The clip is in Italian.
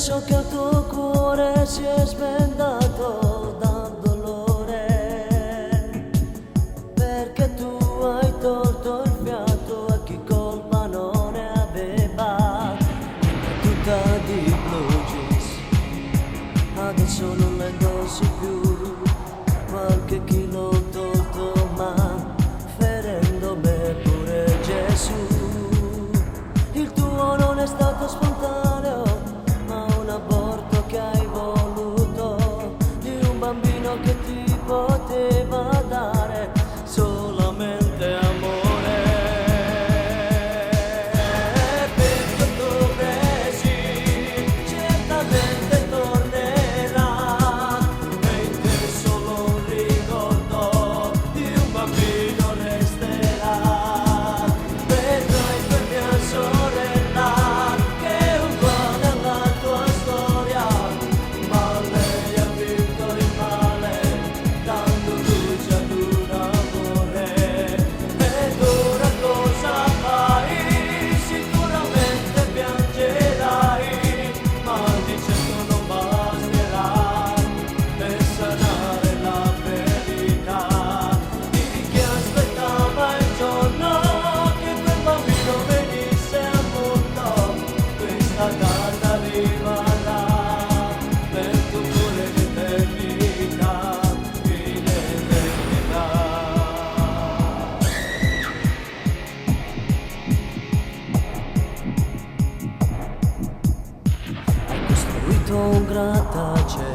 so che il tuo cuore si è svendato dal dolore, perché tu hai tolto il fiato a chi colpa non ne aveva. Tutta di blue jeans, adesso non la indossi più, qualche chilo tolto ma ferendo me pure Gesù. Il tuo non è stato spontaneo, ma un aborto che hai voluto, di un bambino che ti poteva dare solamente amore. Per ottobre sì, certamente tornerà, mentre solo un ricordo di un bambino resterà. Vedrai per mia sorella che è uguale alla tua storia, ma lei ha vinto il male, dando luce ad un amore. Ed ora cosa fai? Sicuramente piangerai, ma di certo non basterà per sanare la ferita di chi aspettava il giorno che quel bambino venisse al mondo. Questa carta rimarrà per tu pure l'eternità, in eternità. Hai costruito un grattacielo